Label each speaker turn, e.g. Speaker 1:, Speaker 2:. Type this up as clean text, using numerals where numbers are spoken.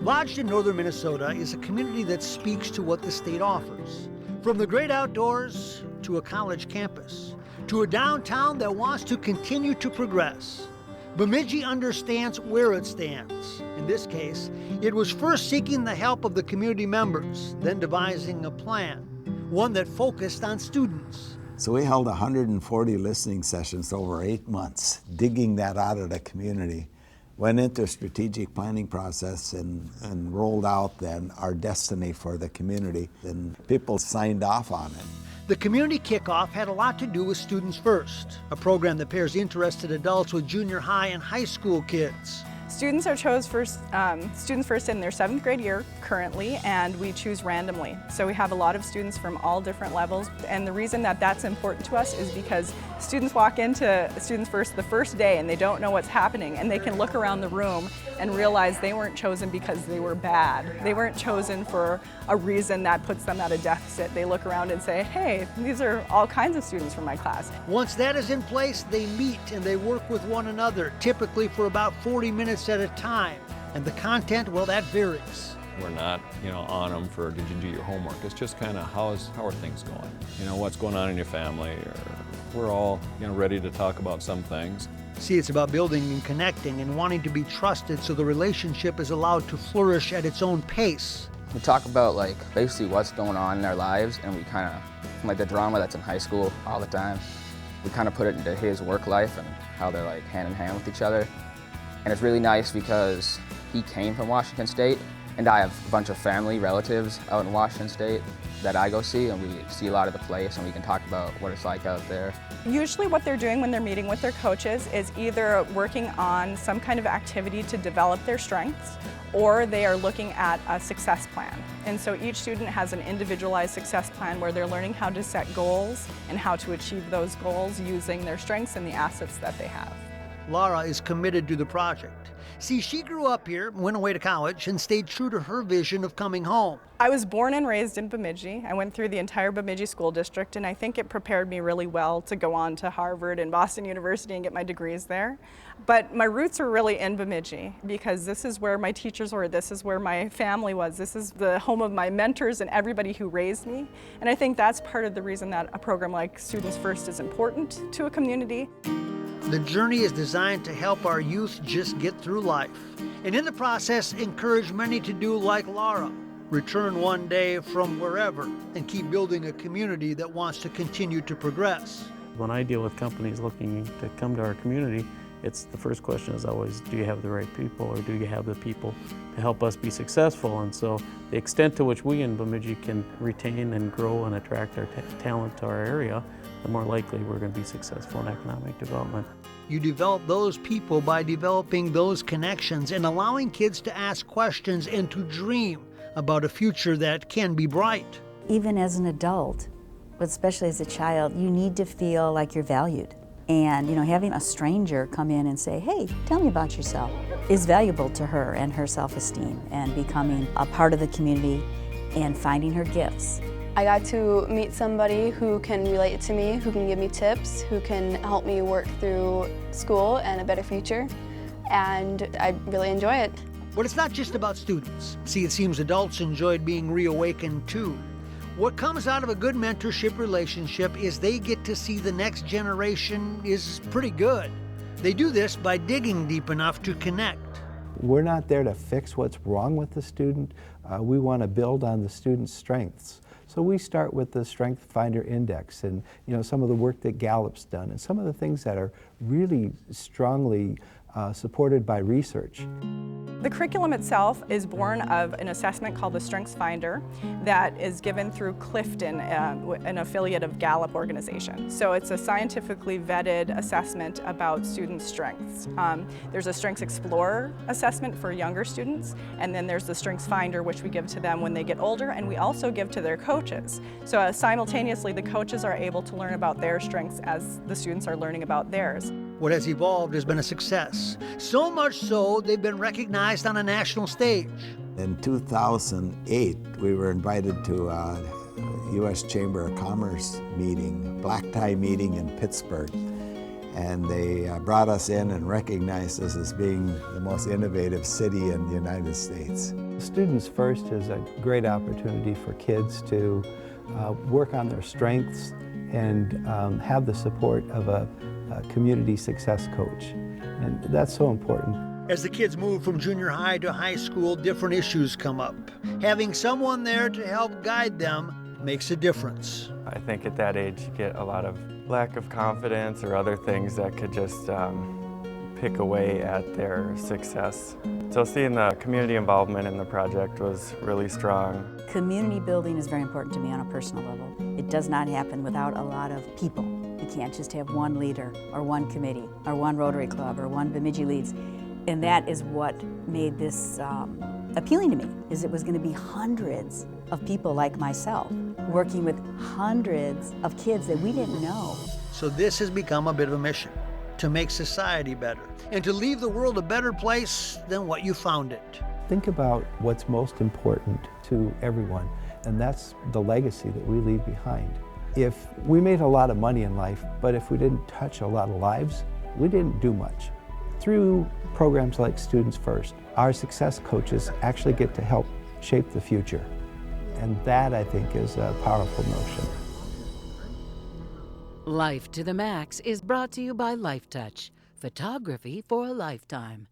Speaker 1: Lodged in northern Minnesota is a community that speaks to what the state offers. From the great outdoors to a college campus, to a downtown that wants to continue to progress. Bemidji understands where it stands. In this case, it was first seeking the help of the community members, then devising a plan, one that focused on students.
Speaker 2: So we held 140 listening sessions over 8 months, digging that out of the community. Went into a strategic planning process and rolled out then our destiny for the community, and people signed off on it.
Speaker 1: The community kickoff had a lot to do with Students First, a program that pairs interested adults with junior high and high school kids.
Speaker 3: Students are Students First in their 7th grade year currently, and we choose randomly. So we have a lot of students from all different levels, and the reason that that's important to us is because students walk into Students First the first day and they don't know what's happening, and they can look around the room and realize they weren't chosen because they were bad. They weren't chosen for a reason that puts them at a deficit. They look around and say, hey, these are all kinds of students from my class.
Speaker 1: Once that is in place, they meet and they work with one another, typically for about 40 minutes at a time. And the content, well, that varies.
Speaker 4: We're not, on them for, did you do your homework? It's just kind of, how are things going? What's going on in your family? Or we're all, ready to talk about some things.
Speaker 1: See, it's about building and connecting and wanting to be trusted so the relationship is allowed to flourish at its own pace.
Speaker 5: We talk about basically what's going on in our lives, and we kind of, the drama that's in high school all the time, we kind of put it into his work life and how they're hand in hand with each other. And it's really nice because he came from Washington State, and I have a bunch of family relatives out in Washington State that I go see, and we see a lot of the place, and we can talk about what it's like out there.
Speaker 3: Usually what they're doing when they're meeting with their coaches is either working on some kind of activity to develop their strengths, or they are looking at a success plan. And so each student has an individualized success plan where they're learning how to set goals and how to achieve those goals using their strengths and the assets that they have.
Speaker 1: Laura is committed to the project. See, she grew up here, went away to college, and stayed true to her vision of coming home.
Speaker 3: I was born and raised in Bemidji. I went through the entire Bemidji school district, and I think it prepared me really well to go on to Harvard and Boston University and get my degrees there. But my roots are really in Bemidji because this is where my teachers were, this is where my family was, this is the home of my mentors and everybody who raised me. And I think that's part of the reason that a program like Students First is important to a community.
Speaker 1: The journey is designed to help our youth just get through life, and in the process, encourage many to do like Laura, return one day from wherever, and keep building a community that wants to continue to progress.
Speaker 6: When I deal with companies looking to come to our community, the first question is always, do you have the right people, or do you have the people to help us be successful? And so the extent to which we in Bemidji can retain and grow and attract our talent to our area, the more likely we're going to be successful in economic development.
Speaker 1: You develop those people by developing those connections and allowing kids to ask questions and to dream about a future that can be bright.
Speaker 7: Even as an adult, but especially as a child, you need to feel like you're valued. And having a stranger come in and say, hey, tell me about yourself, is valuable to her and her self-esteem and becoming a part of the community and finding her gifts.
Speaker 8: I got to meet somebody who can relate to me, who can give me tips, who can help me work through school and a better future, and I really enjoy it.
Speaker 1: But it's not just about students. See, it seems adults enjoyed being reawakened too. What comes out of a good mentorship relationship is they get to see the next generation is pretty good. They do this by digging deep enough to connect.
Speaker 9: We're not there to fix what's wrong with the student. We want to build on the student's strengths. So we start with the Strength Finder Index and some of the work that Gallup's done and some of the things that are really strongly supported by research.
Speaker 3: The curriculum itself is born of an assessment called the Strengths Finder that is given through Clifton, an affiliate of Gallup organization. So it's a scientifically vetted assessment about students' strengths. There's a Strengths Explorer assessment for younger students, and then there's the Strengths Finder, which we give to them when they get older, and we also give to their coaches. So simultaneously, the coaches are able to learn about their strengths as the students are learning about theirs.
Speaker 1: What has evolved has been a success. So much so, they've been recognized on a national stage.
Speaker 2: In 2008, we were invited to a U.S. Chamber of Commerce meeting, black tie meeting in Pittsburgh. and they brought us in and recognized us as being the most innovative city in the United States.
Speaker 9: Students First is a great opportunity for kids to work on their strengths and have the support of a community success coach. And that's so important.
Speaker 1: As the kids move from junior high to high school, different issues come up. Having someone there to help guide them makes a difference.
Speaker 10: I think at that age you get a lot of lack of confidence or other things that could just pick away at their success. So seeing the community involvement in the project was really strong.
Speaker 7: Community building is very important to me on a personal level. It does not happen without a lot of people. You can't just have one leader or one committee or one Rotary Club or one Bemidji Leads. And that is what made this appealing to me, is it was going to be hundreds of people like myself working with hundreds of kids that we didn't know.
Speaker 1: So this has become a bit of a mission, to make society better and to leave the world a better place than what you found it.
Speaker 9: Think about what's most important to everyone, and that's the legacy that we leave behind. If we made a lot of money in life, but if we didn't touch a lot of lives, we didn't do much. Through programs like Students First, our success coaches actually get to help shape the future. And that, I think, is a powerful notion.
Speaker 11: Life to the Max is brought to you by LifeTouch, photography for a lifetime.